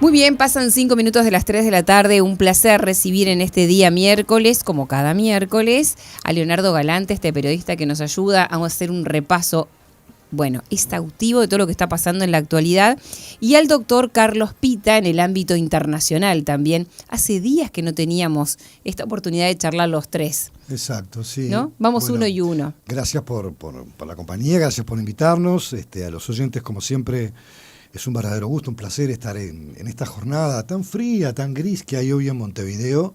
Muy bien, pasan 5 minutos de las 3 de la tarde. Un placer recibir en este día miércoles, como cada miércoles, a Leonardo Galante, este periodista que nos ayuda a hacer un repaso, exhaustivo de todo lo que está pasando en la actualidad, y al doctor Carlos Pita en el ámbito internacional también. Hace días que no teníamos esta oportunidad de charlar los tres. Exacto, sí. ¿No? Vamos uno y uno. Gracias por la compañía, gracias por invitarnos. A los oyentes, como siempre, es un verdadero gusto, un placer estar en esta jornada tan fría, tan gris que hay hoy en Montevideo.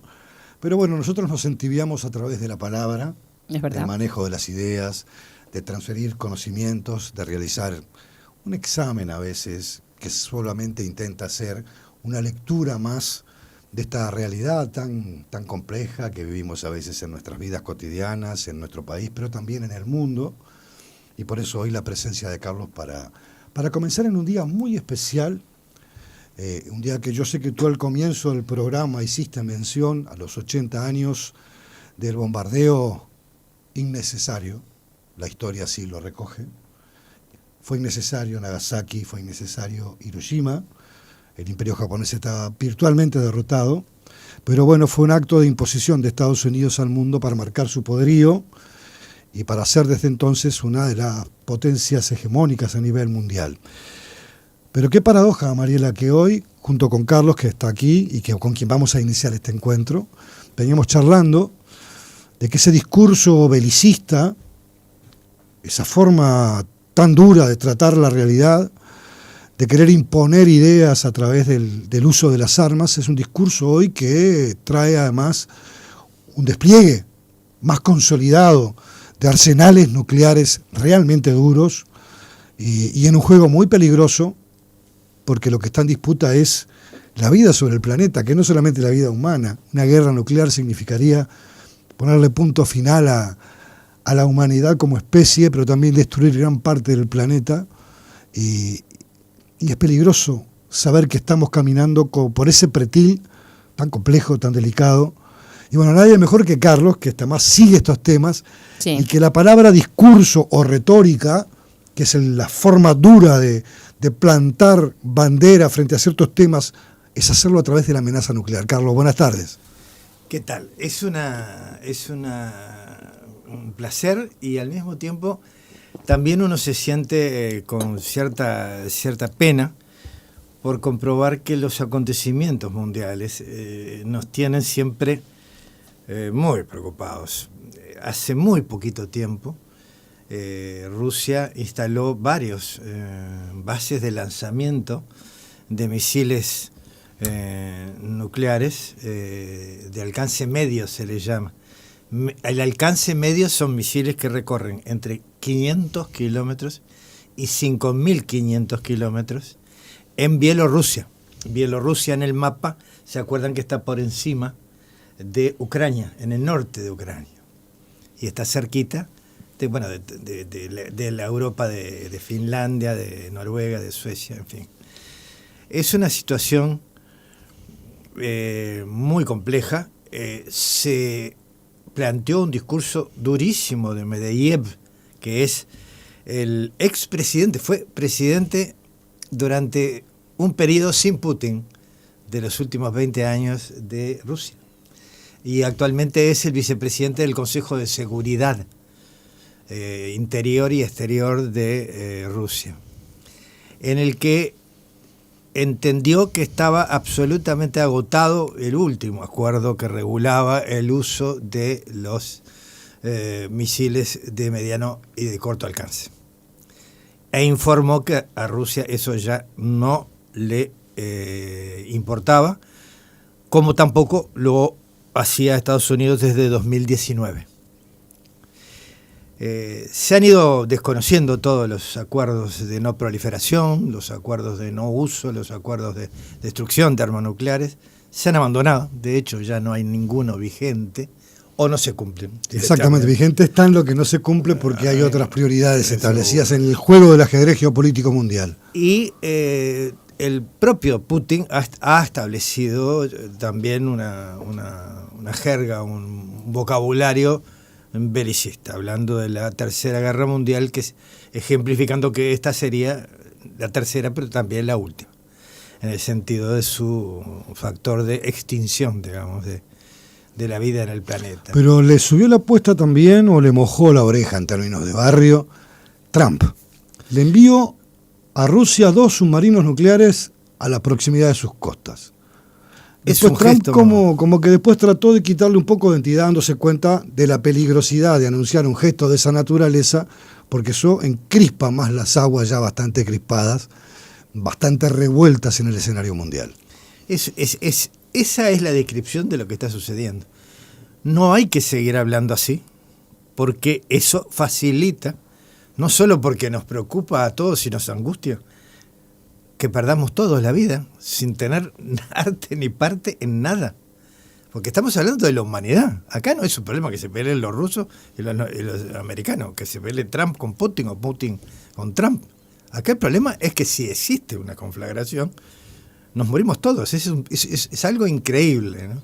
Pero bueno, nosotros nos entibiamos a través de la palabra, del manejo de las ideas, de transferir conocimientos, de realizar un examen a veces que solamente intenta hacer una lectura más de esta realidad tan compleja que vivimos a veces en nuestras vidas cotidianas, en nuestro país, pero también en el mundo. Y por eso hoy la presencia de Carlos para comenzar en un día muy especial, un día que yo sé que tú al comienzo del programa hiciste mención a los 80 años del bombardeo innecesario. La historia así lo recoge. Fue innecesario Nagasaki, fue innecesario Hiroshima. El imperio japonés estaba virtualmente derrotado. Pero bueno, fue un acto de imposición de Estados Unidos al mundo para marcar su poderío y para ser desde entonces una de las potencias hegemónicas a nivel mundial. Pero qué paradoja, Mariela, que hoy, junto con Carlos, que está aquí y con quien vamos a iniciar este encuentro, veníamos charlando de que ese discurso belicista, esa forma tan dura de tratar la realidad, de querer imponer ideas a través del uso de las armas, es un discurso hoy que trae además un despliegue más consolidado de arsenales nucleares realmente duros y en un juego muy peligroso, porque lo que está en disputa es la vida sobre el planeta, que no solamente la vida humana. Una guerra nuclear significaría ponerle punto final a la humanidad como especie, pero también destruir gran parte del planeta, y es peligroso saber que estamos caminando por ese pretil tan complejo, tan delicado. Y bueno, nadie mejor que Carlos, que además sigue estos temas, sí, y que la palabra discurso o retórica, que es la forma dura de plantar bandera frente a ciertos temas, es hacerlo a través de la amenaza nuclear. Carlos, buenas tardes. ¿Qué tal? Es un placer, y al mismo tiempo también uno se siente con cierta pena por comprobar que los acontecimientos mundiales nos tienen siempre muy preocupados. Hace muy poquito tiempo Rusia instaló varios bases de lanzamiento de misiles nucleares de alcance medio, se les llama. El alcance medio son misiles que recorren entre 500 kilómetros y 5.500 kilómetros en Bielorrusia. Bielorrusia en el mapa, ¿se acuerdan que está por encima de Ucrania, en el norte de Ucrania? Y está cerquita de la Europa de Finlandia, de Noruega, de Suecia, en fin. Es una situación muy compleja. Se planteó un discurso durísimo de Medvedev, que es el expresidente, fue presidente durante un periodo sin Putin de los últimos 20 años de Rusia. Y actualmente es el vicepresidente del Consejo de Seguridad Interior y Exterior de Rusia, en el que entendió que estaba absolutamente agotado el último acuerdo que regulaba el uso de los misiles de mediano y de corto alcance. E informó que a Rusia eso ya no le importaba, como tampoco lo hacía Estados Unidos desde 2019. Se han ido desconociendo todos los acuerdos de no proliferación, los acuerdos de no uso, los acuerdos de destrucción de armas nucleares. Se han abandonado, de hecho ya no hay ninguno vigente o no se cumplen. Exactamente, vigente está en lo que no se cumple porque hay otras prioridades establecidas en el juego del ajedrez geopolítico mundial. Y el propio Putin ha establecido también una jerga, un vocabulario belicista, hablando de la Tercera Guerra Mundial, que es ejemplificando que esta sería la tercera, pero también la última. en el sentido de su factor de extinción, digamos, de la vida en el planeta. Pero le subió la apuesta también, o le mojó la oreja en términos de barrio, Trump. Le envió a Rusia 2 submarinos nucleares a la proximidad de sus costas. Es Después un Trump gesto, como que después trató de quitarle un poco de entidad, dándose cuenta de la peligrosidad de anunciar un gesto de esa naturaleza, porque eso encrispa más las aguas ya bastante crispadas, bastante revueltas en el escenario mundial. Esa es la descripción de lo que está sucediendo. No hay que seguir hablando así, porque eso facilita, no solo porque nos preocupa a todos y nos angustia, que perdamos todos la vida sin tener arte ni parte en nada. Porque estamos hablando de la humanidad. Acá no es un problema que se peleen los rusos y los americanos, que se pelee Trump con Putin o Putin con Trump. Acá el problema es que si existe una conflagración, nos morimos todos. Es algo increíble, ¿no?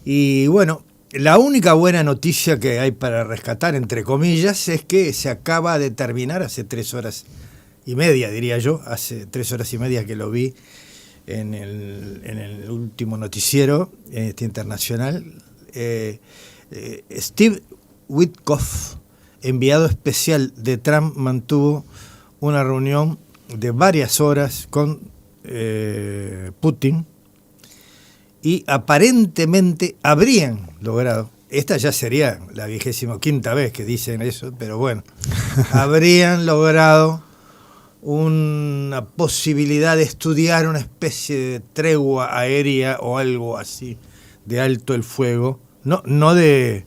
Y bueno, la única buena noticia que hay para rescatar, entre comillas, es que se acaba de terminar hace 3 horas y media, diría yo, hace 3 horas y media que lo vi en el último noticiero internacional. Steve Witkoff, enviado especial de Trump, mantuvo una reunión de varias horas con Putin y aparentemente habrían logrado, esta ya sería la 25ª vez que dicen eso, pero bueno, habrían logrado una posibilidad de estudiar una especie de tregua aérea o algo así de alto el fuego, no de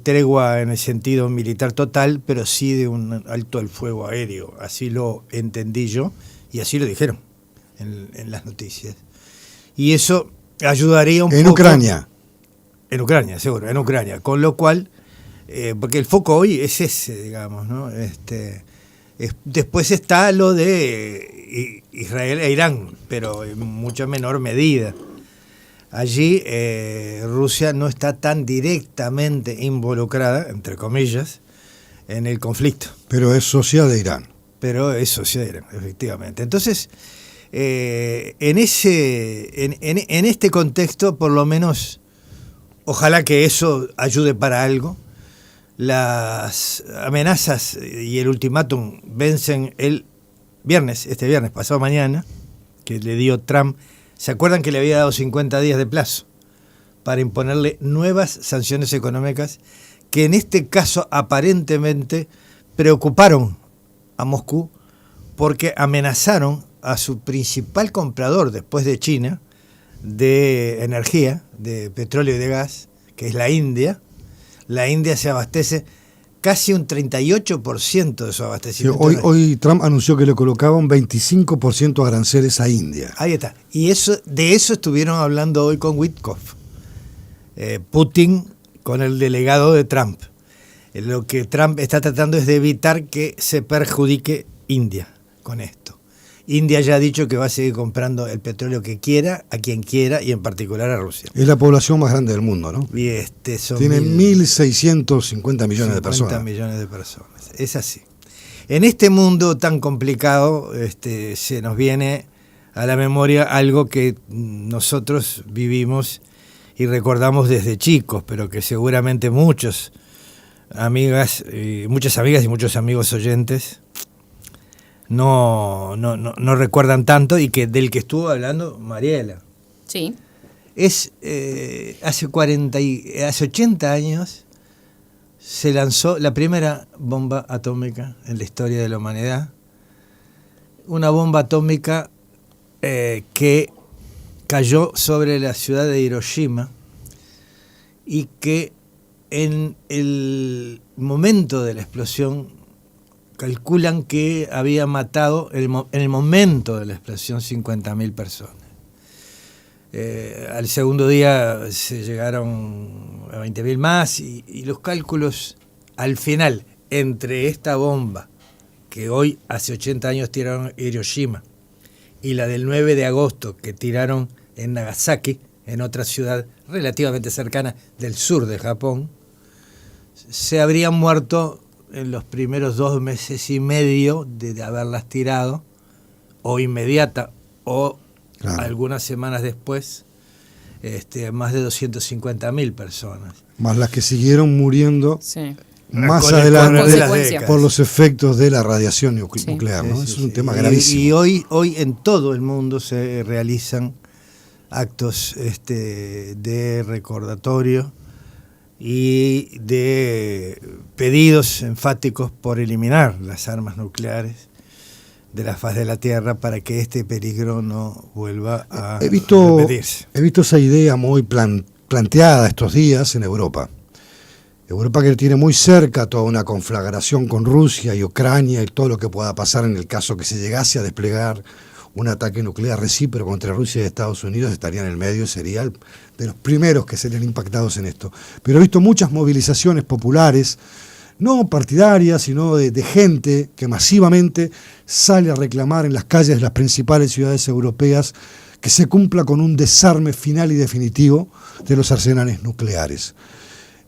tregua en el sentido militar total, pero sí de un alto el fuego aéreo, así lo entendí yo y así lo dijeron en las noticias. Y eso ayudaría un poco. En Ucrania. En Ucrania, seguro, en Ucrania, con lo cual, porque el foco hoy es ese, digamos, ¿no? Después está lo de Israel e Irán, pero en mucha menor medida. Allí Rusia no está tan directamente involucrada, entre comillas, en el conflicto. Pero es socia de Irán. Pero es socia de Irán, efectivamente. Entonces, en este contexto, por lo menos, ojalá que eso ayude para algo. Las amenazas y el ultimátum vencen el viernes, este viernes, pasado mañana, que le dio Trump. ¿Se acuerdan que le había dado 50 días de plazo para imponerle nuevas sanciones económicas que en este caso aparentemente preocuparon a Moscú porque amenazaron a su principal comprador después de China de energía, de petróleo y de gas, que es la India? La India se abastece casi un 38% de su abastecimiento. Hoy Trump anunció que le colocaba un 25% de aranceles a India. Ahí está. Y de eso estuvieron hablando hoy con Witkoff. Putin con el delegado de Trump. Lo que Trump está tratando es de evitar que se perjudique India con esto. India ya ha dicho que va a seguir comprando el petróleo que quiera, a quien quiera, y en particular a Rusia. Es la población más grande del mundo, ¿no? Y tiene 1.650 millones de personas. 50 millones de personas. Es así. En este mundo tan complicado, se nos viene a la memoria algo que nosotros vivimos y recordamos desde chicos, pero que seguramente muchas amigas y muchos amigos oyentes no recuerdan tanto, y del que estuvo hablando Mariela. Sí. Es hace 80 años se lanzó la primera bomba atómica en la historia de la humanidad. Una bomba atómica que cayó sobre la ciudad de Hiroshima y que en el momento de la explosión calculan que había matado en el momento de la explosión 50.000 personas. Al segundo día se llegaron a 20.000 más y los cálculos al final entre esta bomba que hoy hace 80 años tiraron en Hiroshima y la del 9 de agosto que tiraron en Nagasaki, en otra ciudad relativamente cercana del sur de Japón, se habrían muerto en los primeros 2 meses y medio de haberlas tirado o inmediata o Claro. algunas semanas después, más de 250.000 personas. Más las que siguieron muriendo Sí. más Con el adelante correr de las Consecuencias. décadas. por los efectos de la radiación Sí. nuclear, ¿no? Sí, Es sí, un sí. tema gravísimo. Y hoy en todo el mundo se realizan actos de recordatorio y de pedidos enfáticos por eliminar las armas nucleares de la faz de la Tierra para que este peligro no vuelva a He visto repetirse. esa idea muy planteada estos días en Europa. Europa, que tiene muy cerca toda una conflagración con Rusia y Ucrania y todo lo que pueda pasar en el caso que se llegase a desplegar un ataque nuclear recíproco entre Rusia y Estados Unidos, estaría en el medio y sería de los primeros que serían impactados en esto. Pero he visto muchas movilizaciones populares, no partidarias, sino de gente que masivamente sale a reclamar en las calles de las principales ciudades europeas que se cumpla con un desarme final y definitivo de los arsenales nucleares.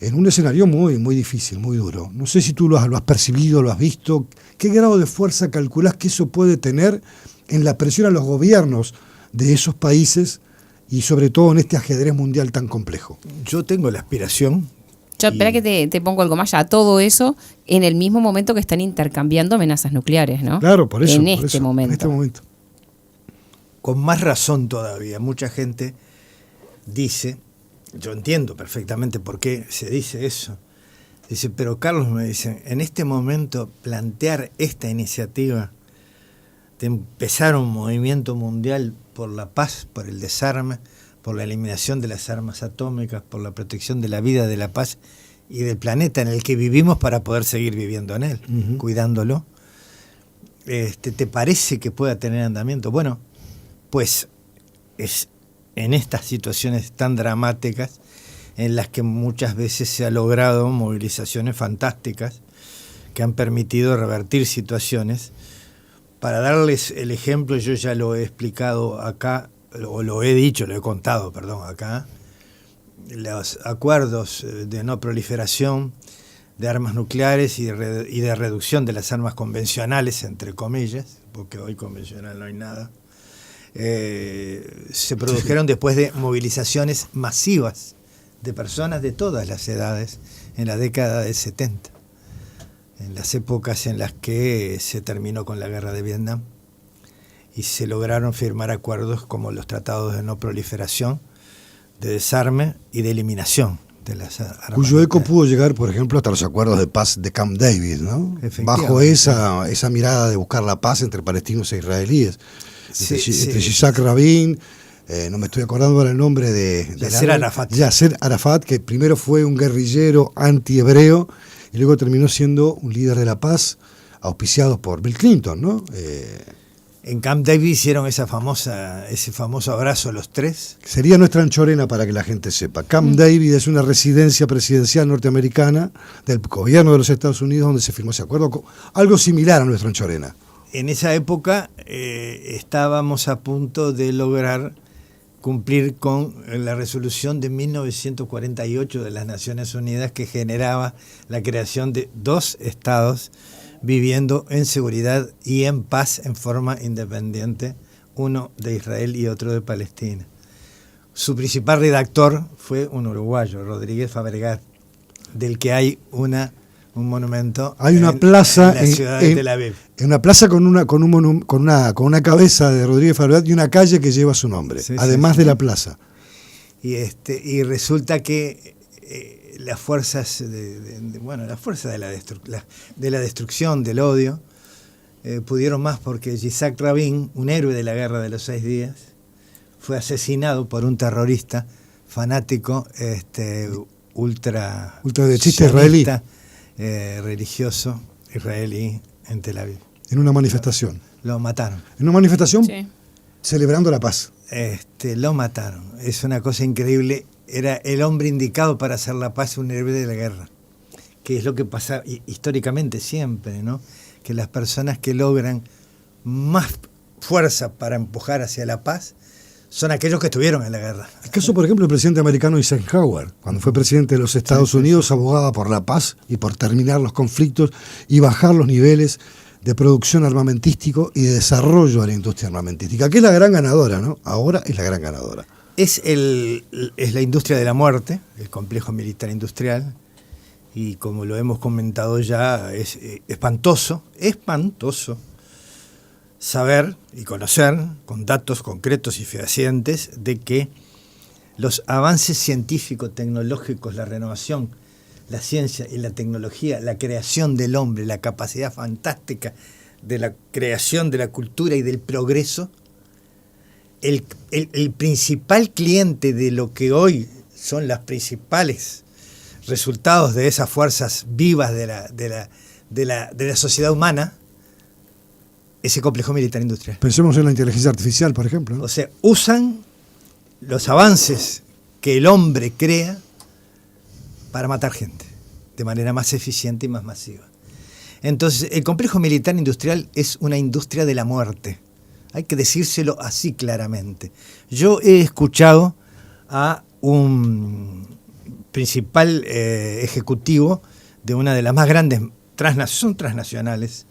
En un escenario muy, muy difícil, muy duro. No sé si tú lo has percibido, lo has visto. ¿Qué grado de fuerza calculás que eso puede tener en la presión a los gobiernos de esos países y sobre todo en este ajedrez mundial tan complejo? Yo tengo la aspiración. Yo, espera que te pongo algo más, ya todo eso en el mismo momento que están intercambiando amenazas nucleares, ¿no? Claro, por eso. En por este eso, momento. En este momento. Con más razón todavía, mucha gente dice, yo entiendo perfectamente por qué se dice eso, dice, pero Carlos, me dicen, en este momento plantear esta iniciativa de empezar un movimiento mundial por la paz, por el desarme, por la eliminación de las armas atómicas, por la protección de la vida, de la paz y del planeta en el que vivimos para poder seguir viviendo en él, cuidándolo, ¿te parece que pueda tener andamiento? Bueno, pues es en estas situaciones tan dramáticas en las que muchas veces se ha logrado movilizaciones fantásticas que han permitido revertir situaciones. Para darles el ejemplo, yo ya lo he explicado acá, o lo he contado, acá, los acuerdos de no proliferación de armas nucleares y de reducción de las armas convencionales, entre comillas, porque hoy convencional no hay nada, se produjeron después de movilizaciones masivas de personas de todas las edades en la década de 70, en las épocas en las que se terminó con la guerra de Vietnam y se lograron firmar acuerdos como los tratados de no proliferación, de desarme y de eliminación de las armas. Cuyo eco nucleares. pudo llegar, por ejemplo, hasta los acuerdos de paz de Camp David, ¿no? Efectivamente. Bajo esa mirada de buscar la paz entre palestinos e israelíes. Sí, entre sí. Yitzhak Rabin, no me estoy acordando ahora el nombre de Yasser Arafat. Yasser Arafat, que primero fue un guerrillero anti-hebreo y luego terminó siendo un líder de la paz, auspiciado por Bill Clinton, ¿no? En Camp David hicieron ese famoso abrazo los tres. Sería nuestra anchorena para que la gente sepa. Camp David es una residencia presidencial norteamericana del gobierno de los Estados Unidos donde se firmó ese acuerdo, algo similar a nuestra anchorena. En esa época estábamos a punto de lograr cumplir con la resolución de 1948 de las Naciones Unidas que generaba la creación de 2 estados viviendo en seguridad y en paz en forma independiente, uno de Israel y otro de Palestina. Su principal redactor fue un uruguayo, Rodríguez Fabregat, del que hay un monumento. Hay una plaza en la ciudad de Tel Aviv. En una plaza con una cabeza de Rodríguez Fabregat y una calle que lleva su nombre, Sí, además sí, de sí. la plaza. Y resulta que las fuerzas las fuerzas de la destrucción, del odio, pudieron más porque Yitzhak Rabin, un héroe de la guerra de los 6 días, fue asesinado por un terrorista fanático Ultraderechista israelí. Religioso israelí en Tel Aviv. En una manifestación. Lo mataron. En una manifestación Sí. celebrando la paz. Lo mataron. Es una cosa increíble. Era el hombre indicado para hacer la paz, un héroe de la guerra. Que es lo que pasa históricamente siempre, ¿no? Que las personas que logran más fuerza para empujar hacia la paz son aquellos que estuvieron en la guerra. El caso, por ejemplo, del presidente americano Eisenhower, cuando fue presidente de los Estados Unidos, abogaba por la paz y por terminar los conflictos y bajar los niveles de producción armamentístico y de desarrollo de la industria armamentística, que es la gran ganadora, ¿no? Ahora es la gran ganadora. Es la industria de la muerte, el complejo militar industrial, y como lo hemos comentado ya, es espantoso saber y conocer con datos concretos y fehacientes de que los avances científicos, tecnológicos, la renovación, la ciencia y la tecnología, la creación del hombre, la capacidad fantástica de la creación de la cultura y del progreso, el principal cliente de lo que hoy son los principales resultados de esas fuerzas vivas de la sociedad humana, ese complejo militar industrial. Pensemos en la inteligencia artificial, por ejemplo, ¿no? O sea, usan los avances que el hombre crea para matar gente de manera más eficiente y más masiva. Entonces, el complejo militar industrial es una industria de la muerte. Hay que decírselo así claramente. Yo he escuchado a un principal ejecutivo de una de las más grandes son transnacionales,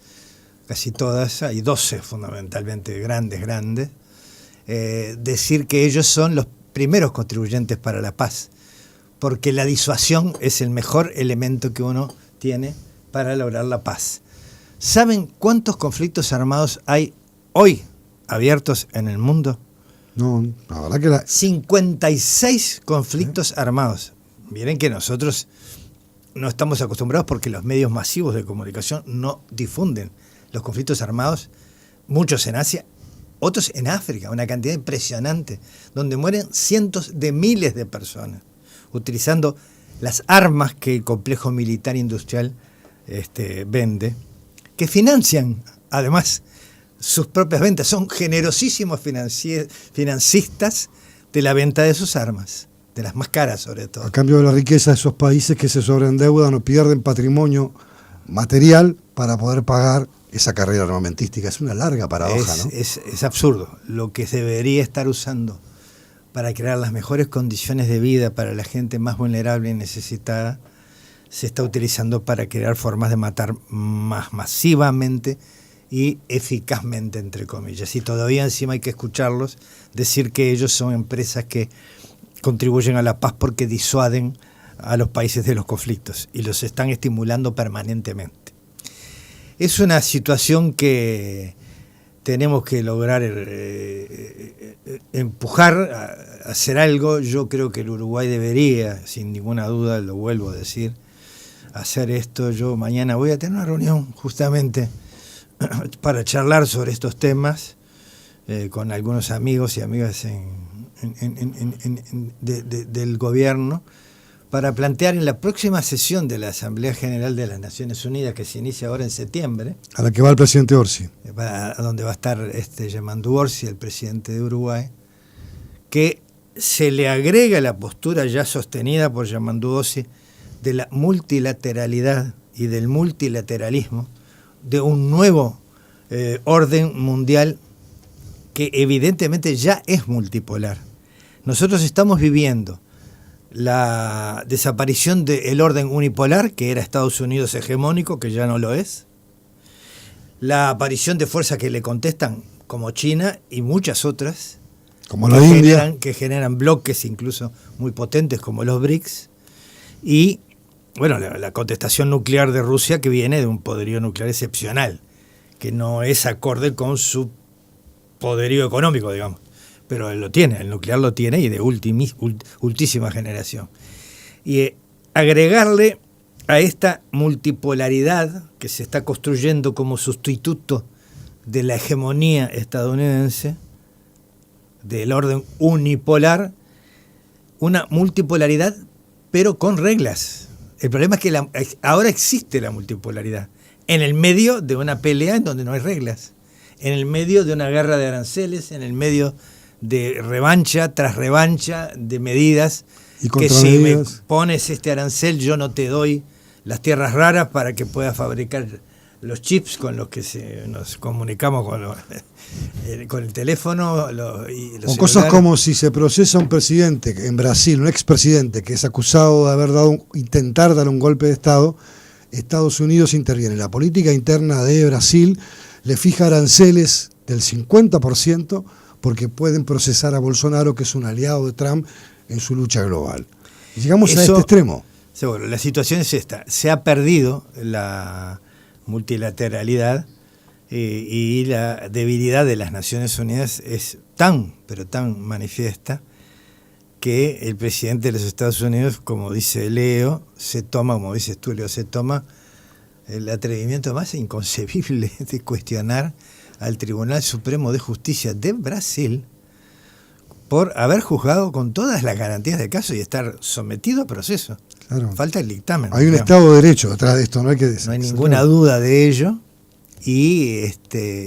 casi todas, hay 12 fundamentalmente grandes, decir que ellos son los primeros contribuyentes para la paz, porque la disuasión es el mejor elemento que uno tiene para lograr la paz. ¿Saben cuántos conflictos armados hay hoy abiertos en el mundo? No, la verdad que 56 conflictos armados. Miren que nosotros no estamos acostumbrados porque los medios masivos de comunicación no difunden los conflictos armados, muchos en Asia, otros en África, una cantidad impresionante, donde mueren cientos de miles de personas, utilizando las armas que el complejo militar industrial vende, que financian además sus propias ventas, son generosísimos financistas de la venta de sus armas, de las más caras sobre todo. a cambio de la riqueza de esos países que se sobreendeudan o pierden patrimonio material para poder pagar esa carrera armamentística. Es una larga paradoja, ¿no? Es absurdo. Lo que se debería estar usando para crear las mejores condiciones de vida para la gente más vulnerable y necesitada, se está utilizando para crear formas de matar más masivamente y eficazmente, entre comillas. Y todavía encima hay que escucharlos decir que ellos son empresas que contribuyen a la paz porque disuaden a los países de los conflictos y los están estimulando permanentemente. Es una situación que tenemos que lograr empujar a hacer algo. Yo creo que el Uruguay debería, sin ninguna duda, lo vuelvo a decir, hacer esto. Yo mañana voy a tener una reunión justamente para charlar sobre estos temas con algunos amigos y amigas del gobierno, para plantear en la próxima sesión de la Asamblea General de las Naciones Unidas, que se inicia ahora en septiembre, A la que va el presidente Orsi. donde va a estar Yamandu Orsi, el presidente de Uruguay, que se le agrega la postura ya sostenida por Yamandu Orsi de la multilateralidad y del multilateralismo, de un nuevo orden mundial que evidentemente ya es multipolar. Nosotros estamos viviendo la desaparición del orden unipolar, que era Estados Unidos hegemónico, que ya no lo es, la aparición de fuerzas que le contestan, como China y muchas otras, Como la India. que generan bloques incluso muy potentes como los BRICS, y bueno, la contestación nuclear de Rusia, que viene de un poderío nuclear excepcional, que no es acorde con su poderío económico, digamos. Pero él lo tiene, el nuclear lo tiene y de ultísima generación. Y agregarle a esta multipolaridad que se está construyendo como sustituto de la hegemonía estadounidense, del orden unipolar, una multipolaridad pero con reglas. El problema es que ahora existe la multipolaridad en el medio de una pelea en donde no hay reglas, en el medio de una guerra de aranceles, en el medio de revancha tras revancha de medidas que si me pones este arancel yo no te doy las tierras raras para que puedas fabricar los chips con los que nos comunicamos con el teléfono y los celulares. Cosas como si se procesa un presidente en Brasil, un expresidente que es acusado de intentar dar un golpe de Estado, Estados Unidos interviene en la política interna de Brasil, le fija aranceles del 50% porque pueden procesar a Bolsonaro, que es un aliado de Trump en su lucha global. Llegamos a este extremo. Seguro, la situación es esta. Se ha perdido la multilateralidad y la debilidad de las Naciones Unidas es tan, pero tan manifiesta que el presidente de los Estados Unidos, como dice Leo, como dices tú, Leo, se toma el atrevimiento más inconcebible de cuestionar al Tribunal Supremo de Justicia de Brasil por haber juzgado con todas las garantías del caso y estar sometido a proceso. Claro. Falta el dictamen. Hay un Estado de Derecho detrás de esto, no hay ninguna duda de ello, y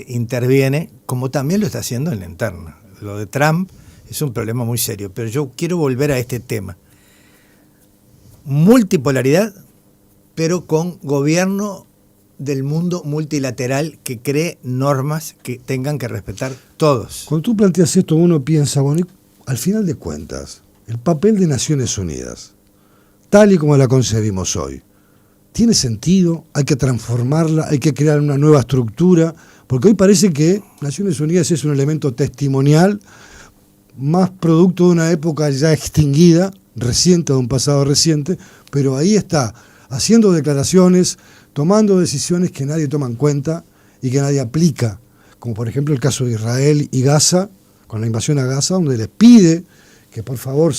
interviene, como también lo está haciendo en la interna. Lo de Trump es un problema muy serio, pero yo quiero volver a este tema. Multipolaridad, pero con gobierno del mundo multilateral que cree normas que tengan que respetar todos. Cuando tú planteas esto, uno piensa, bueno, al final de cuentas, el papel de Naciones Unidas, tal y como la concebimos hoy, ¿tiene sentido? ¿Hay que transformarla? ¿Hay que crear una nueva estructura? Porque hoy parece que Naciones Unidas es un elemento testimonial, más producto de una época ya extinguida, reciente, de un pasado reciente, pero ahí está, haciendo declaraciones, tomando decisiones que nadie toma en cuenta y que nadie aplica, como por ejemplo el caso de Israel y Gaza, con la invasión a Gaza, donde les pide que por favor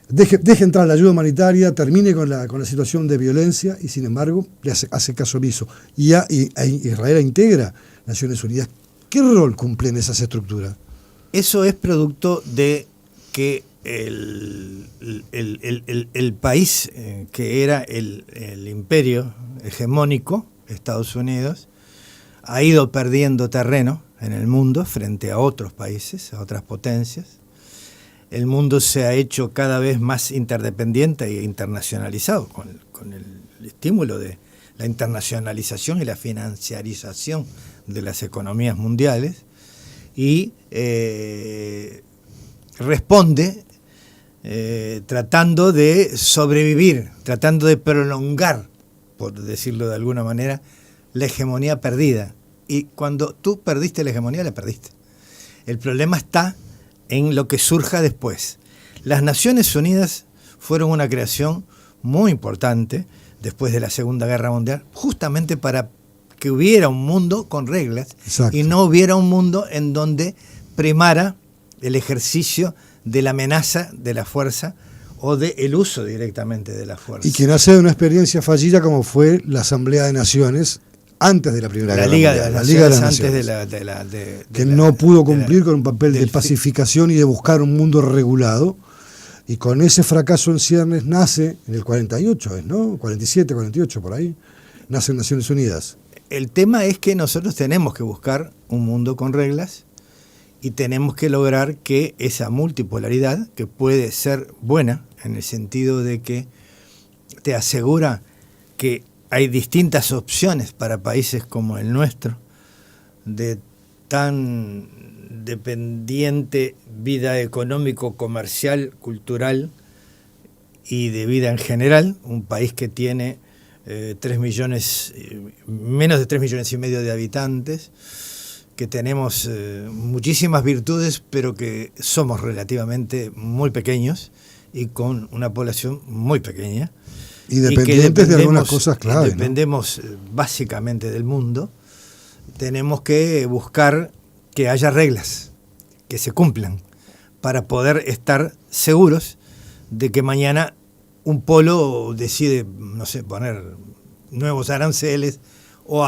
deje entrar la ayuda humanitaria, termine con la situación de violencia, y sin embargo le hace caso omiso. Y Israel integra Naciones Unidas. ¿Qué rol cumplen esas estructuras? Eso es producto de que el país que era el imperio hegemónico, Estados Unidos, ha ido perdiendo terreno en el mundo frente a otros países, a otras potencias. El mundo se ha hecho cada vez más interdependiente e internacionalizado con el estímulo de la internacionalización y la financiarización de las economías mundiales, y responde tratando de sobrevivir, tratando de prolongar, por decirlo de alguna manera, la hegemonía perdida. Y cuando tú perdiste la hegemonía, la perdiste. El problema está en lo que surja después. Las Naciones Unidas fueron una creación muy importante después de la Segunda Guerra Mundial, justamente para que hubiera un mundo con reglas. Exacto. Y no hubiera un mundo en donde primara el ejercicio de la amenaza, de la fuerza o del uso directamente de la fuerza. Y que nace de una experiencia fallida como fue la Asamblea de Naciones antes de la Primera Guerra Mundial. La Liga de las Naciones. Que no pudo cumplir con un papel de pacificación y de buscar un mundo regulado. Y con ese fracaso en ciernes nace, en el 48, ¿no? 47, 48, por ahí, nacen Naciones Unidas. El tema es que nosotros tenemos que buscar un mundo con reglas y tenemos que lograr que esa multipolaridad, que puede ser buena en el sentido de que te asegura que hay distintas opciones para países como el nuestro, de tan dependiente vida económico, comercial, cultural y de vida en general, un país que tiene 3 millones, menos de 3 millones y medio de habitantes, que tenemos muchísimas virtudes, pero que somos relativamente muy pequeños y con una población muy pequeña. Y dependientes de algunas cosas clave. Dependemos básicamente del mundo. Tenemos que buscar que haya reglas, que se cumplan, para poder estar seguros de que mañana un polo decide, no sé, poner nuevos aranceles, o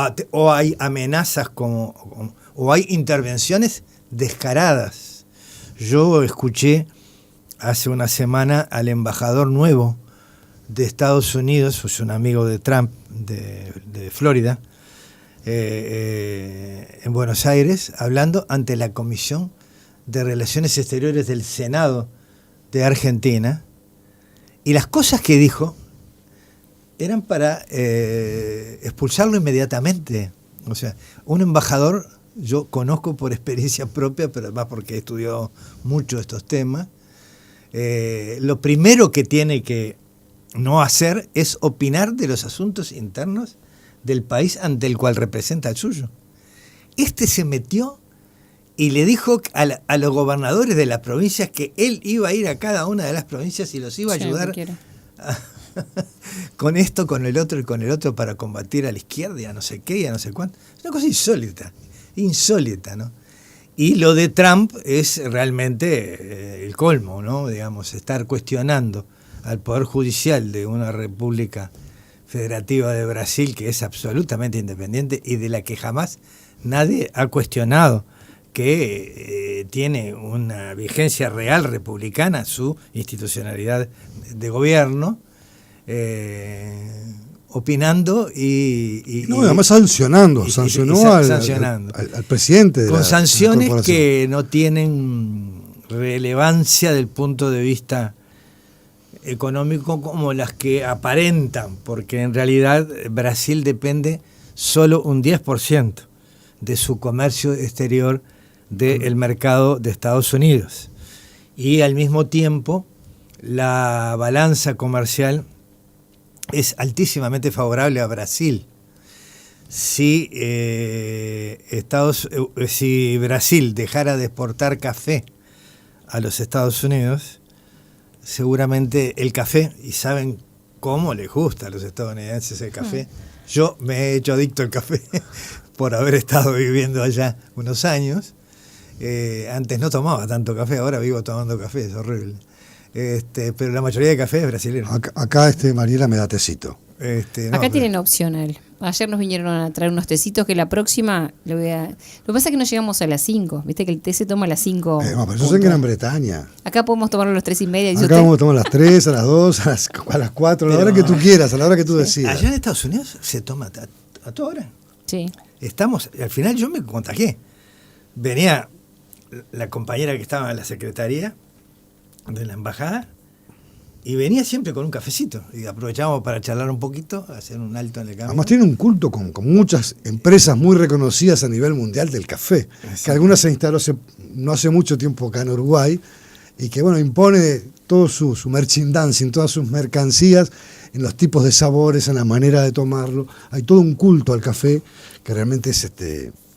hay amenazas o hay intervenciones descaradas. Yo escuché hace una semana al embajador nuevo de Estados Unidos, es un amigo de Trump de Florida, en Buenos Aires, hablando ante la Comisión de Relaciones Exteriores del Senado de Argentina, y las cosas que dijo eran para expulsarlo inmediatamente. O sea, un embajador, yo conozco por experiencia propia, pero además porque he estudiado mucho estos temas, lo primero que tiene que no hacer es opinar de los asuntos internos del país ante el cual representa el suyo. Este se metió y le dijo a los gobernadores de las provincias que él iba a ir a cada una de las provincias y los iba a ayudar con esto, con el otro y con el otro para combatir a la izquierda y a no sé qué y a no sé cuánto. Es una cosa insólita, ¿no? Y lo de Trump es realmente el colmo, ¿no? Digamos, estar cuestionando al Poder Judicial de una república federativa de Brasil que es absolutamente independiente y de la que jamás nadie ha cuestionado que tiene una vigencia real republicana, su institucionalidad de gobierno, opinando no, además sancionó al presidente. Con sanciones que no tienen relevancia del punto de vista económico como las que aparentan, porque en realidad Brasil depende solo un 10% de su comercio exterior del mercado de Estados Unidos. Y al mismo tiempo la balanza comercial es altísimamente favorable a Brasil. Si Brasil dejara de exportar café a los Estados Unidos, seguramente el café, y saben cómo les gusta a los estadounidenses el café. Yo me he hecho adicto al café por haber estado viviendo allá unos años. Antes no tomaba tanto café, ahora vivo tomando café, es horrible. Pero la mayoría de café es brasileño. Acá Mariela me da tecito. Acá tienen opcional. Ayer nos vinieron a traer unos tecitos que la próxima Lo que pasa es que no llegamos a las 5. Viste que el té se toma a las 5. Pero eso es en Gran Bretaña. Acá podemos tomarlo a las 3:30. Acá podemos tomar a las 3, a las 2, a las 4, a la hora que tú quieras, a la hora que tú decidas. Allá en Estados Unidos se toma a toda hora. Sí. Al final yo me contagié. Venía la compañera que estaba en la secretaría de la embajada y venía siempre con un cafecito y aprovechábamos para charlar un poquito, hacer un alto en el camino. Además tiene un culto con muchas empresas muy reconocidas a nivel mundial del café, que algunas se instaló no hace mucho tiempo acá en Uruguay y que impone todo su merchandising, todas sus mercancías en los tipos de sabores, en la manera de tomarlo. Hay todo un culto al café que realmente es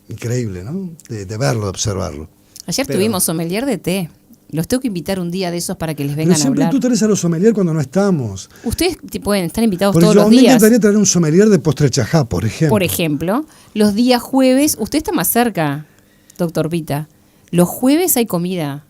increíble, ¿no? De verlo, de observarlo. Ayer tuvimos sommelier de té. Los tengo que invitar un día de esos para que les vengan a hablar. Pero siempre tú traes a los sommelier cuando no estamos. Ustedes pueden estar invitados todos los días. Yo me encantaría traer un sommelier de postre chajá, por ejemplo. Por ejemplo, los días jueves, usted está más cerca, doctor Pita. Los jueves hay comida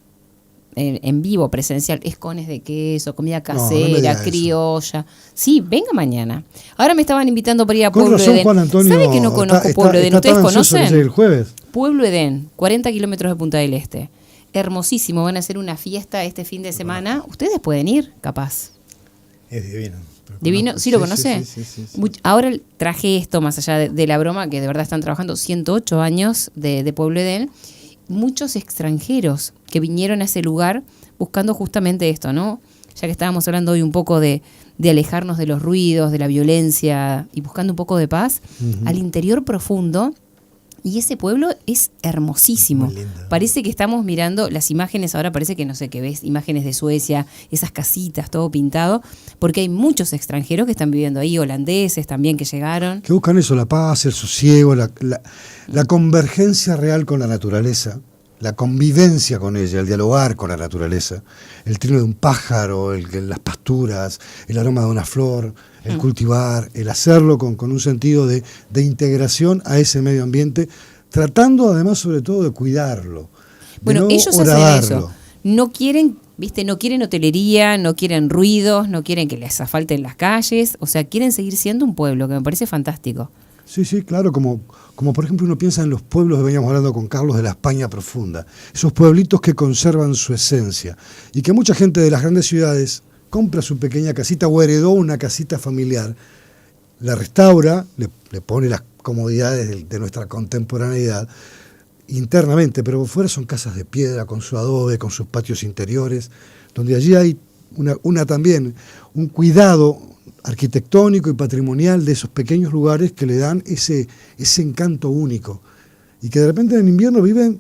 en vivo, presencial, escones de queso, comida casera, criolla. Sí, venga mañana. Ahora me estaban invitando para ir a Pueblo Edén. Juan Antonio, ¿sabe que no conozco Pueblo Edén? ¿Ustedes conocen? El jueves. Pueblo Edén, 40 kilómetros de Punta del Este. Hermosísimo, van a hacer una fiesta este fin de semana. Ustedes pueden ir, capaz. Es divino. ¿Divino? ¿Sí lo conoce? Sí. Ahora traje esto, más allá de la broma, que de verdad están trabajando 108 años de Pueblo Edén. Muchos extranjeros que vinieron a ese lugar buscando justamente esto, ¿no? Ya que estábamos hablando hoy un poco de alejarnos de los ruidos, de la violencia y buscando un poco de paz, al interior profundo. Y ese pueblo es hermosísimo. Parece que estamos mirando las imágenes, ahora parece que no sé qué ves, imágenes de Suecia, esas casitas, todo pintado, porque hay muchos extranjeros que están viviendo ahí, holandeses también que llegaron. Que buscan eso, la paz, el sosiego, la convergencia real con la naturaleza, la convivencia con ella, el dialogar con la naturaleza, el trino de un pájaro, las pasturas, el aroma de una flor, el cultivar, el hacerlo con un sentido de integración a ese medio ambiente, tratando además sobre todo de cuidarlo. Bueno, ellos hacen eso. No quieren, no quieren hotelería, no quieren ruidos, no quieren que les asfalten las calles, o sea, quieren seguir siendo un pueblo, que me parece fantástico. Sí, claro, como por ejemplo uno piensa en los pueblos, veníamos hablando con Carlos, de la España profunda, esos pueblitos que conservan su esencia y que mucha gente de las grandes ciudades compra su pequeña casita o heredó una casita familiar, la restaura, le pone las comodidades de nuestra contemporaneidad internamente, pero por fuera son casas de piedra, con su adobe, con sus patios interiores, donde allí hay también un cuidado arquitectónico y patrimonial de esos pequeños lugares que le dan ese encanto único y que de repente en invierno viven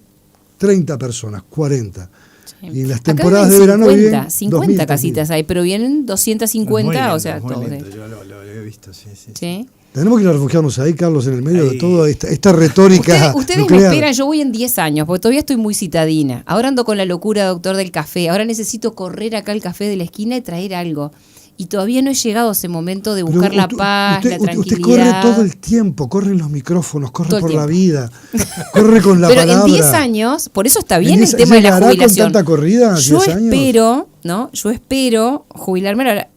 30 personas, 40. Sí. Y en las Acá temporadas de vienen verano 50, vienen 50 2000, casitas hay, pero vienen 250, Muy lindo, o sea, muy todo. lindo, yo lo he visto, sí. ¿Sí? Tenemos que ir a refugiarnos ahí, Carlos, en el medio de Ahí. toda esta retórica Ustedes me nuclear. esperan, yo voy en 10 años, porque todavía estoy muy citadina. Ahora ando con la locura, doctor, del café. Ahora necesito correr acá al café de la esquina y traer algo. Y todavía no he llegado a ese momento de Pero buscar la paz, la usted tranquilidad. corre todo el tiempo, corren los micrófonos, corre Todo el por la tiempo. vida, corre con la Pero palabra. en 10 años, por eso está bien En el esa- tema de la ¿llegará con jubilación. tanta corrida, Yo 10 años? espero, ¿no? Yo espero jubilarme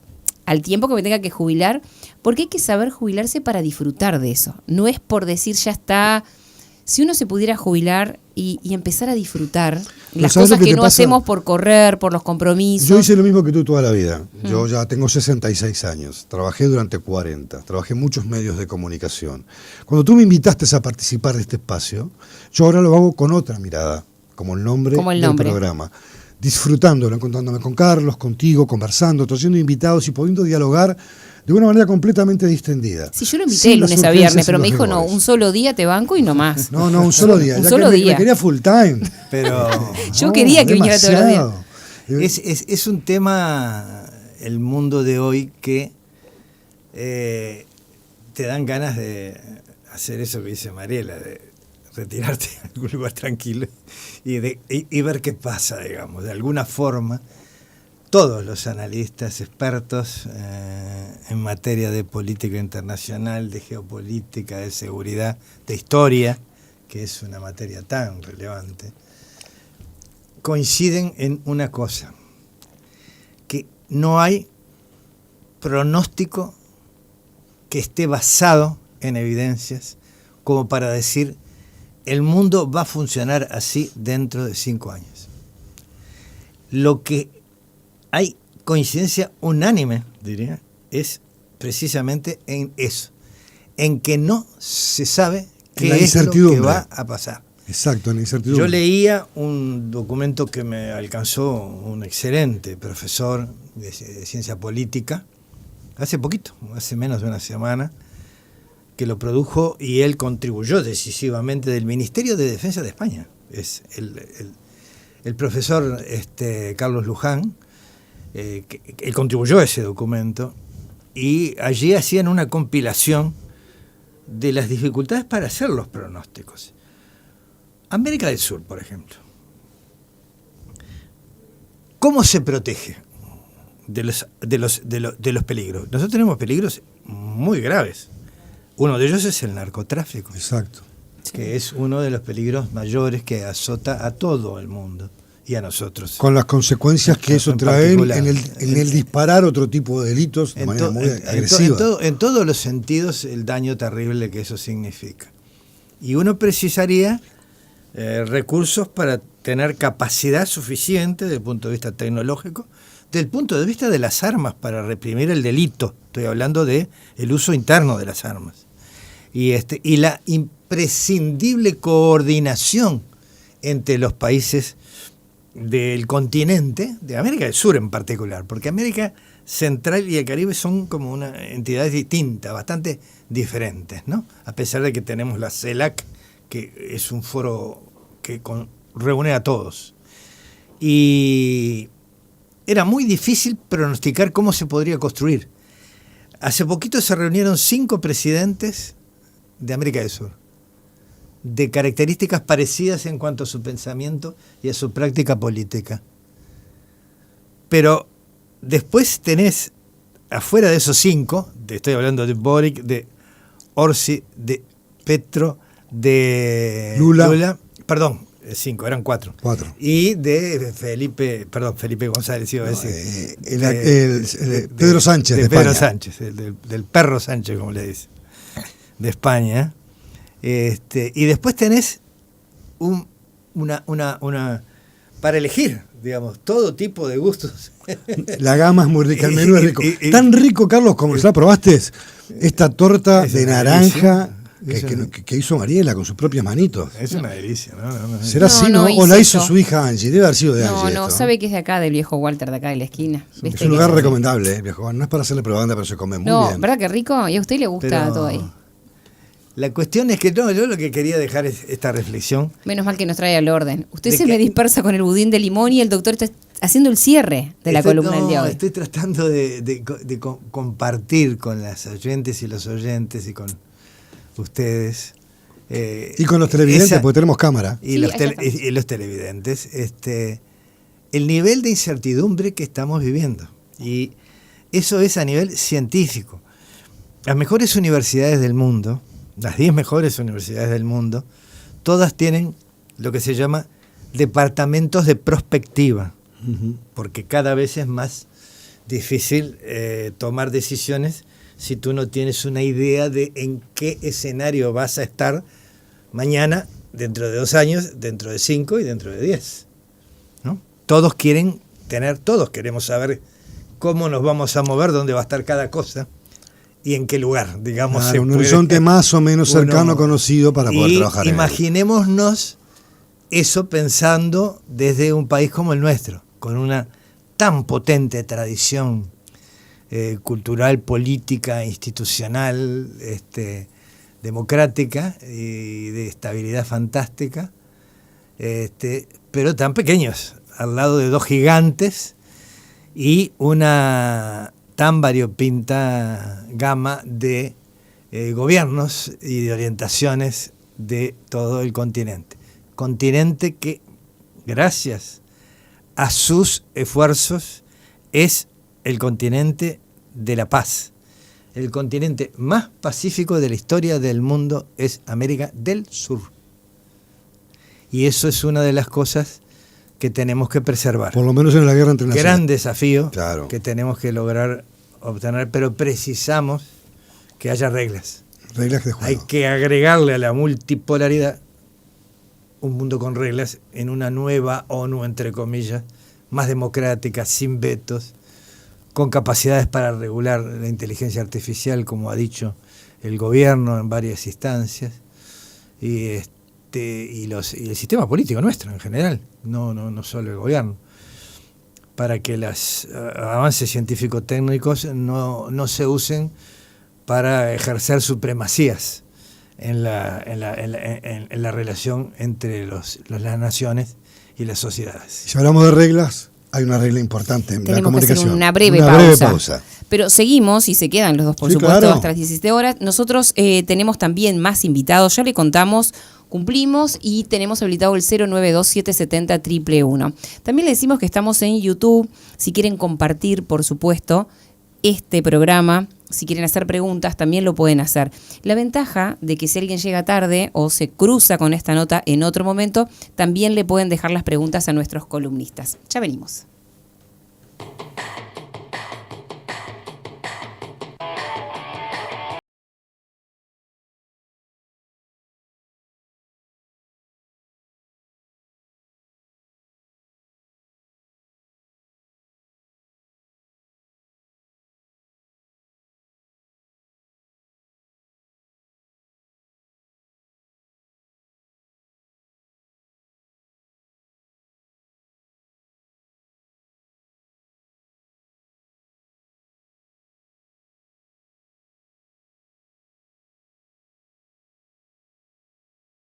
al tiempo que me tenga que jubilar, porque hay que saber jubilarse para disfrutar de eso. No es por decir ya está. Si uno se pudiera jubilar y empezar a disfrutar las ¿sabes lo cosas que que te no pasa? hacemos por correr, por los compromisos. Yo hice lo mismo que tú toda la vida. Yo ya tengo 66 años. Trabajé durante 40. Trabajé en muchos medios de comunicación. Cuando tú me invitaste a participar de este espacio, yo ahora lo hago con otra mirada, como el nombre del programa. Disfrutándolo, encontrándome con Carlos, contigo, conversando, trayendo invitados y pudiendo dialogar de una manera completamente distendida. Sí, yo lo invité Sin el las lunes a urgencias viernes, y pero los me dijo, no, rigores. un solo día te banco y no más. No, un solo día. Un Ya solo que día. me quería full time. Pero Yo quería que viniera todos los días. demasiado. es un tema, el mundo de hoy, que te dan ganas de hacer eso que dice Mariela, de retirarte a algún lugar tranquilo y ver qué pasa, digamos. De alguna forma, todos los analistas, expertos en materia de política internacional, de geopolítica, de seguridad, de historia, que es una materia tan relevante, coinciden en una cosa, que no hay pronóstico que esté basado en evidencias como para decir el mundo va a funcionar así dentro de 5 años. Lo que hay coincidencia unánime, diría, es precisamente en eso, en que no se sabe qué es lo que va a pasar. Exacto, en la incertidumbre. Yo leía un documento que me alcanzó un excelente profesor de ciencia política, hace poquito, hace menos de una semana, que lo produjo y él contribuyó decisivamente del Ministerio de Defensa de España. Es el profesor Carlos Luján, que él contribuyó a ese documento, y allí hacían una compilación de las dificultades para hacer los pronósticos. América del Sur, por ejemplo. ¿Cómo se protege de los peligros? Nosotros tenemos peligros muy graves. Uno de ellos es el narcotráfico. Exacto. Que es uno de los peligros mayores que azota a todo el mundo y a nosotros. Con las consecuencias que eso trae en el disparar otro tipo de delitos de manera muy agresiva. En todos los sentidos, el daño terrible que eso significa. Y uno precisaría recursos para tener capacidad suficiente desde el punto de vista tecnológico, desde el punto de vista de las armas para reprimir el delito. Estoy hablando de el uso interno de las armas. Y la imprescindible coordinación entre los países del continente, de América del Sur en particular, porque América Central y el Caribe son como una entidades distintas, bastante diferentes, ¿no? A pesar de que tenemos la CELAC, que es un foro que reúne a todos. Y era muy difícil pronosticar cómo se podría construir. Hace poquito se reunieron 5 presidentes de América del Sur, de características parecidas en cuanto a su pensamiento y a su práctica política. Pero después tenés, afuera de esos 5, estoy hablando de Boric, de Orsi, de Petro, de Lula, perdón, 5, eran 4. Y de Felipe González, iba a decir. Pedro Sánchez, de Pedro España. Sánchez, del perro Sánchez, como le dice, de España. Y después tenés una para elegir, digamos, todo tipo de gustos. La gama es muy rica, el menú es rico. Tan rico, Carlos, como ¿la probaste? Esta torta de naranja que hizo Mariela con sus propias manitos. Es una delicia, ¿no? ¿Será así, no? ¿O la hizo su hija Angie? Debe haber sido de Angie. No, sabe que es de acá, del viejo Walter, de acá de la esquina. Es un lugar recomendable, viejo. No es para hacerle propaganda, pero se come muy bien. No, ¿verdad que rico? Y a usted le gusta todo ahí. La cuestión es que no, yo lo que quería dejar es esta reflexión. Menos mal que nos trae al orden. Usted De se que- me dispersa con el budín de limón y el doctor está haciendo el cierre de la columna del día de hoy. Estoy tratando de compartir con las oyentes y los oyentes y con ustedes. Y con los televidentes, esa- porque tenemos cámara. y, Sí, los ahí está. y los televidentes, el nivel de incertidumbre que estamos viviendo. Y eso es a nivel científico. Las mejores universidades del mundo, las 10 mejores universidades del mundo, todas tienen lo que se llama departamentos de prospectiva, porque cada vez es más difícil tomar decisiones si tú no tienes una idea de en qué escenario vas a estar mañana, dentro de 2 años, dentro de 5 y dentro de 10. ¿No? Todos queremos saber cómo nos vamos a mover, dónde va a estar cada cosa y en qué lugar, digamos. Claro, se un puede- horizonte más o menos cercano, uno- conocido para poder y trabajar en él. imaginémonos eso pensando desde un país como el nuestro, con una tan potente tradición cultural, política, institucional, democrática y de estabilidad fantástica, pero tan pequeños, al lado de 2 gigantes y una tan variopinta gama de gobiernos y de orientaciones de todo el continente. Continente que, gracias a sus esfuerzos, es el continente de la paz. El continente más pacífico de la historia del mundo es América del Sur. Y eso es una de las cosas que tenemos que preservar. Por lo menos en la guerra entre naciones. Gran desafío Claro. que tenemos que lograr obtener, pero precisamos que haya reglas. Reglas de juego. Hay que agregarle a la multipolaridad un mundo con reglas en una nueva ONU, entre comillas, más democrática, sin vetos, con capacidades para regular la inteligencia artificial, como ha dicho el gobierno en varias instancias, y el sistema político nuestro en general, no solo el gobierno, para que los avances científico-técnicos no se usen para ejercer supremacías en la relación entre las naciones y las sociedades. Si hablamos de reglas, hay una regla importante en la Tenemos que hacer comunicación. una breve pausa. pero seguimos y se quedan los dos, por Sí, supuesto, claro. hasta las 17 horas. Nosotros tenemos también más invitados, ya le contamos, cumplimos y tenemos habilitado el 092-770-111. También le decimos que estamos en YouTube, si quieren compartir, por supuesto, este programa. Si quieren hacer preguntas, también lo pueden hacer. La ventaja de que si alguien llega tarde o se cruza con esta nota en otro momento, también le pueden dejar las preguntas a nuestros columnistas. Ya venimos.